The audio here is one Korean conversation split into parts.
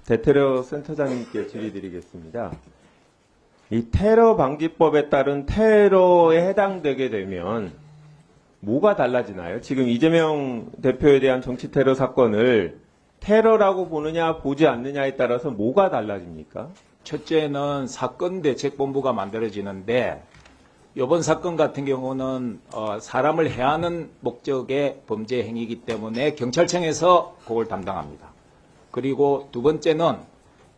대테러 센터장님께 질의드리겠습니다. 이 테러 방지법에 따른 테러에 해당되게 되면 뭐가 달라지나요? 지금 이재명 대표에 대한 정치 테러 사건을 테러라고 보느냐 보지 않느냐에 따라서 뭐가 달라집니까? 첫째는 사건대책본부가 만들어지는데 이번 사건 같은 경우는 사람을 해하는 목적의 범죄 행위이기 때문에 경찰청에서 그걸 담당합니다. 그리고 두 번째는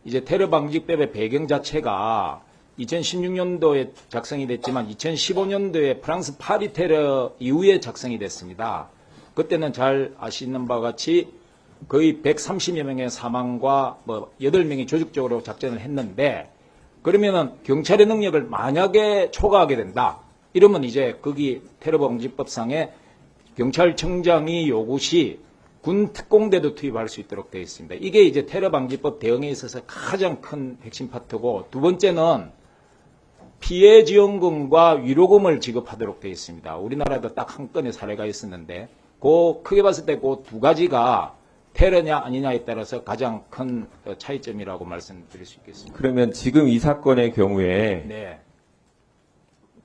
이제 테러방지법의 배경 자체가 2016년도에 작성이 됐지만 2015년도에 프랑스 파리 테러 이후에 작성이 됐습니다. 그때는 잘 아시는 바와 같이 거의 130여 명의 사망과 8명이 조직적으로 작전을 했는데 그러면은 경찰의 능력을 만약에 초과하게 된다. 이러면 이제 거기 테러방지법상에 경찰청장이 요구 시 군 특공대도 투입할 수 있도록 되어 있습니다. 이게 이제 테러방지법 대응에 있어서 가장 큰 핵심 파트고 두 번째는 피해 지원금과 위로금을 지급하도록 되어 있습니다. 우리나라도 딱 한 건의 사례가 있었는데 크게 봤을 때 그 두 가지가 테러냐 아니냐에 따라서 가장 큰 차이점이라고 말씀드릴 수 있겠습니다. 그러면 지금 이 사건의 경우에 네.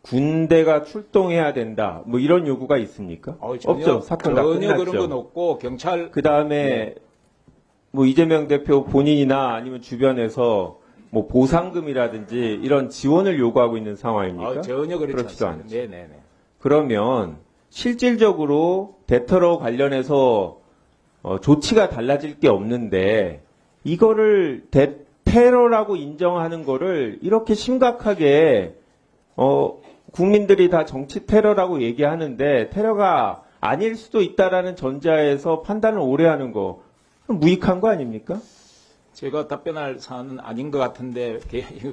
군대가 출동해야 된다. 뭐 이런 요구가 있습니까? 없죠. 사건 다 전혀 끝났죠. 그런 건 없고 경찰 그 다음에 네. 뭐 이재명 대표 본인이나 아니면 주변에서 뭐 보상금이라든지 이런 지원을 요구하고 있는 상황입니까? 전혀 그렇지 그렇지도 않습니다. 않죠. 네네네. 그러면 실질적으로 대테러 관련해서 조치가 달라질 게 없는데 이거를 테러라고 인정하는 거를 이렇게 심각하게 국민들이 다 정치 테러라고 얘기하는데 테러가 아닐 수도 있다라는 전제하에서 판단을 오래 하는 거 무익한 거 아닙니까? 제가 답변할 사안은 아닌 것 같은데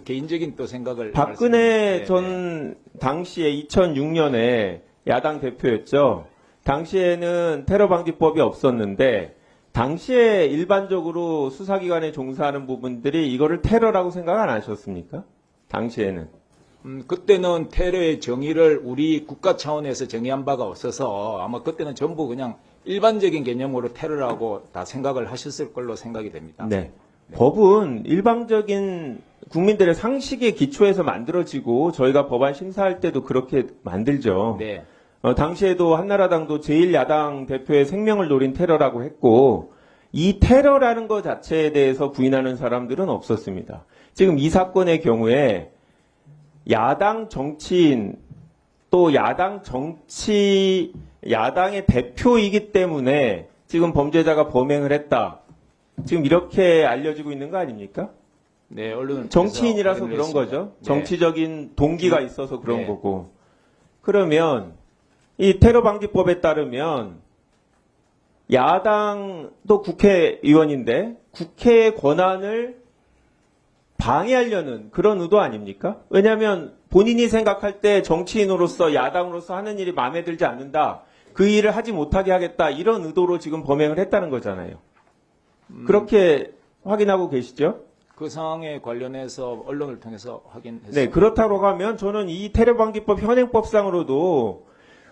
개인적인 또 생각을 박근혜 말씀드리겠습니다. 전 당시에 2006년에 야당 대표였죠. 당시에는 테러방지법이 없었는데 당시에 일반적으로 수사기관에 종사하는 부분들이 이거를 테러라고 생각 안 하셨습니까? 당시에는. 그때는 테러의 정의를 우리 국가 차원에서 정의한 바가 없어서 아마 그때는 전부 그냥 일반적인 개념으로 테러라고 다 생각을 하셨을 걸로 생각이 됩니다. 네. 법은 일방적인 국민들의 상식에 기초해서 만들어지고 저희가 법안 심사할 때도 그렇게 만들죠. 네. 당시에도 한나라당도 제1야당 대표의 생명을 노린 테러라고 했고 이 테러라는 것 자체에 대해서 부인하는 사람들은 없었습니다. 지금 이 사건의 경우에 야당 정치인 또 야당의 대표이기 때문에 지금 범죄자가 범행을 했다. 지금 이렇게 알려지고 있는 거 아닙니까? 네, 언론은 정치인이라서 그런 거죠. 네. 정치적인 동기가 있어서 그런 네. 거고. 그러면 이 테러방지법에 따르면 야당도 국회의원인데 국회의 권한을 방해하려는 그런 의도 아닙니까? 왜냐하면 본인이 생각할 때 정치인으로서 야당으로서 하는 일이 마음에 들지 않는다. 그 일을 하지 못하게 하겠다. 이런 의도로 지금 범행을 했다는 거잖아요. 그렇게 확인하고 계시죠? 그 상황에 관련해서 언론을 통해서 확인했습니다. 네, 그렇다고 하면 저는 이 테러방지법 현행법상으로도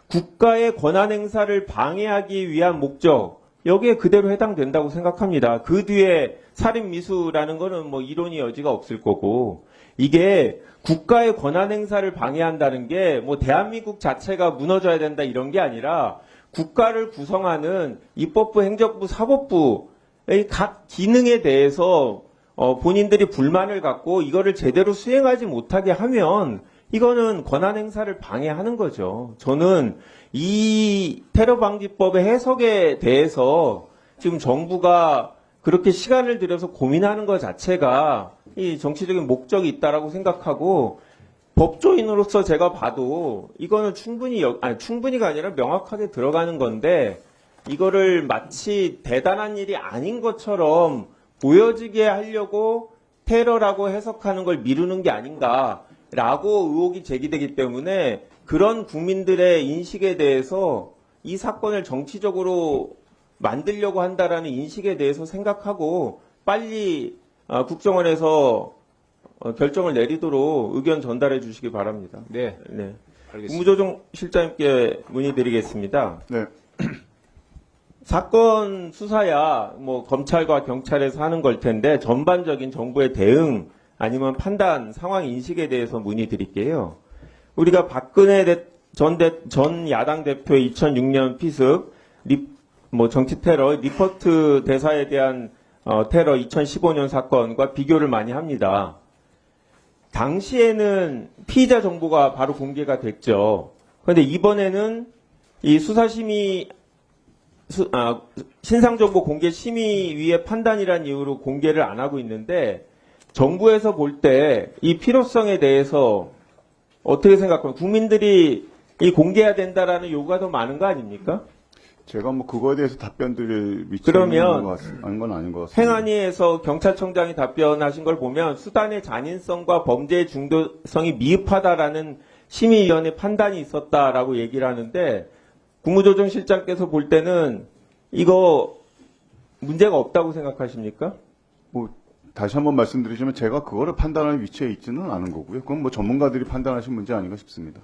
국가의 권한 행사를 방해하기 위한 목적, 여기에 그대로 해당된다고 생각합니다. 그 뒤에 살인미수라는 거는 뭐 이론이 여지가 없을 거고, 이게 국가의 권한 행사를 방해한다는 게 뭐 대한민국 자체가 무너져야 된다 이런 게 아니라 국가를 구성하는 입법부, 행정부, 사법부의 각 기능에 대해서 본인들이 불만을 갖고 이거를 제대로 수행하지 못하게 하면 이거는 권한 행사를 방해하는 거죠. 저는 이 테러방지법의 해석에 대해서 지금 정부가 그렇게 시간을 들여서 고민하는 것 자체가 이 정치적인 목적이 있다라고 생각하고 법조인으로서 제가 봐도 이거는 충분히가 아니라 명확하게 들어가는 건데 이거를 마치 대단한 일이 아닌 것처럼 보여지게 하려고 테러라고 해석하는 걸 미루는 게 아닌가라고 의혹이 제기되기 때문에 그런 국민들의 인식에 대해서 이 사건을 정치적으로 만들려고 한다라는 인식에 대해서 생각하고 빨리 국정원에서 결정을 내리도록 의견 전달해 주시기 바랍니다. 네, 네. 알겠습니다. 국무조정 실장님께 문의드리겠습니다. 네. 사건 수사야 뭐 검찰과 경찰에서 하는 걸 텐데 전반적인 정부의 대응 아니면 판단, 상황 인식에 대해서 문의드릴게요. 우리가 박근혜 전 야당 대표의 2006년 피습, 정치 테러, 리포트 대사에 대한 테러 2015년 사건과 비교를 많이 합니다. 당시에는 피의자 정보가 바로 공개가 됐죠. 그런데 이번에는 이 신상정보 공개 심의위의 판단이란 이유로 공개를 안 하고 있는데 정부에서 볼 때 이 필요성에 대해서 어떻게 생각합니까? 국민들이 이 공개해야 된다라는 요구가 더 많은 거 아닙니까? 제가 뭐 그거에 대해서 답변 드릴 위치는 그러면 아닌 건 아닌 것 같습니다. 행안위에서 경찰청장이 답변하신 걸 보면 수단의 잔인성과 범죄의 중도성이 미흡하다라는 심의위원회 판단이 있었다라고 얘기를 하는데 국무조정실장께서 볼 때는 이거 문제가 없다고 생각하십니까? 뭐 다시 한번 말씀드리자면 제가 그거를 판단할 위치에 있지는 않은 거고요. 그건 뭐 전문가들이 판단하신 문제 아닌가 싶습니다.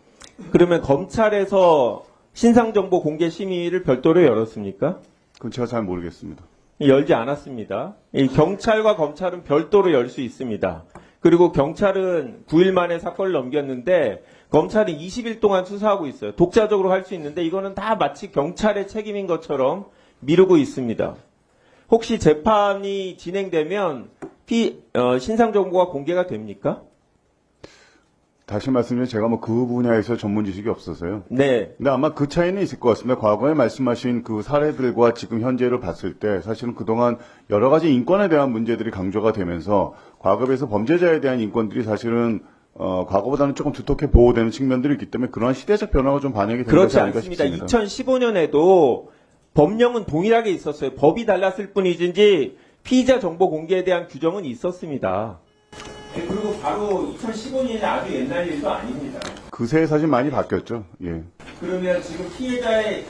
그러면 검찰에서 신상정보 공개 심의를 별도로 열었습니까? 그건 제가 잘 모르겠습니다. 열지 않았습니다. 이 경찰과 검찰은 별도로 열 수 있습니다. 그리고 경찰은 9일 만에 사건을 넘겼는데 검찰은 20일 동안 수사하고 있어요. 독자적으로 할 수 있는데 이거는 다 마치 경찰의 책임인 것처럼 미루고 있습니다. 혹시 재판이 진행되면 신상정보가 공개가 됩니까? 다시 말씀드리면 제가 뭐 그 분야에서 전문 지식이 없어서요. 네. 근데 아마 그 차이는 있을 것 같습니다. 과거에 말씀하신 그 사례들과 지금 현재를 봤을 때 사실은 그동안 여러 가지 인권에 대한 문제들이 강조가 되면서 과거에 비해서 범죄자에 대한 인권들이 사실은 과거보다는 조금 두텁게 보호되는 측면들이 있기 때문에 그러한 시대적 변화가 좀 반영이 된 그렇지 것이 아닌가 않습니다. 싶습니다. 2015년에도 법령은 동일하게 있었어요. 법이 달랐을 뿐이지 피의자 정보 공개에 대한 규정은 있었습니다. 그리고 바로 2015년이 아주 옛날 일도 아닙니다. 그새 사실 많이 바뀌었죠. 예. 그러면 지금 피의자의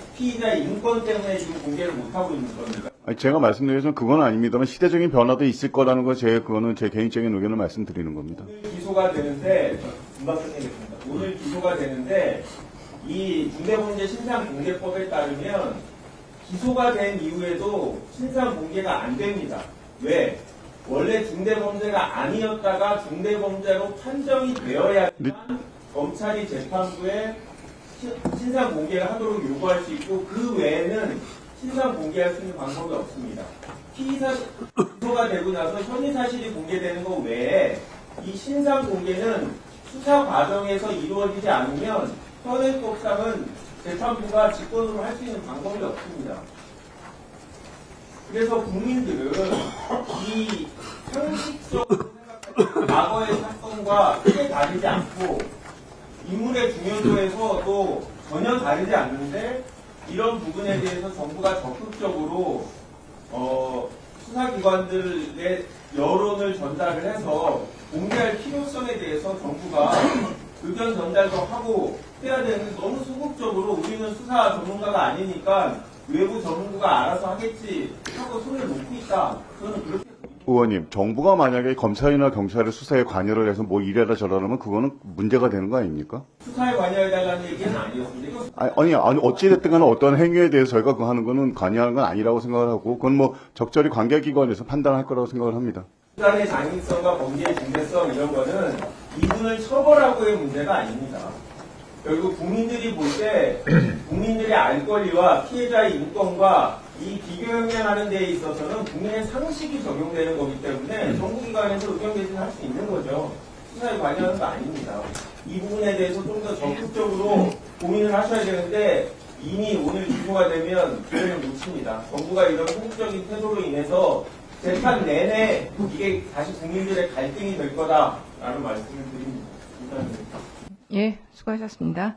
인권 때문에 지금 공개를 못하고 있는 겁니까? 아니, 제가 말씀드리자면 그건 아닙니다만 시대적인 변화도 있을 거라는 거 그거는 제 개인적인 의견을 말씀드리는 겁니다. 오늘 기소가 되는데, 금방 끝내겠습니다. 오늘 기소가 되는데, 이 중대범죄신상공개법에 따르면 기소가 된 이후에도 신상공개가 안 됩니다. 왜? 원래 중대범죄가 아니었다가 중대범죄로 판정이 되어야만 검찰이 재판부에 신상공개를 하도록 요구할 수 있고 그 외에는 신상공개할 수 있는 방법이 없습니다. 기소가 되고 나서 현위사실이 공개되는 것 외에 이 신상공개는 수사 과정에서 이루어지지 않으면 현행법상은 재판부가 직권으로 할 수 있는 방법이 없습니다. 그래서 국민들은 이 상식적으로 생각하는 과거의 사건과 크게 다르지 않고 인물의 중요도에서도 전혀 다르지 않는데 이런 부분에 대해서 정부가 적극적으로 수사기관들의 여론을 전달을 해서 공개할 필요성에 대해서 정부가 의견 전달도 하고 해야 되는데 너무 소극적으로 우리는 수사 전문가가 아니니까 외부 전문가가 알아서 하겠지 하고 손을 놓고 있다. 저는 그렇게 의원님, 정부가 만약에 검찰이나 경찰의 수사에 관여를 해서 뭐 이래라 저래라 하면 그거는 문제가 되는 거 아닙니까? 수사에 관여해달라는 얘기는 아니었습니다. 이거 아니, 어찌됐든 간에 어떤 행위에 대해서 저희가 그거 하는 거는 관여하는 건 아니라고 생각을 하고, 그건 뭐 적절히 관계기관에서 판단할 거라고 생각을 합니다. 수단의 장인성과 범죄의 중대성 이런 거는 이분을 처벌하고의 문제가 아닙니다. 결국 국민들이 볼 때 국민들의 알 권리와 피해자의 인권과 이 비교형량하는 데에 있어서는 국민의 상식이 적용되는 거기 때문에 정부기관에서 의견 개진할 수 있는 거죠. 수사에 관여하는 거 아닙니다. 이 부분에 대해서 좀 더 적극적으로 고민을 하셔야 되는데 이미 오늘 기소가 되면 기회를 놓칩니다. 정부가 이런 소극적인 태도로 인해서 재판 내내 이게 다시 국민들의 갈등이 될 거다라는 말씀을 드립니다. 감사합니다. 예, 수고하셨습니다.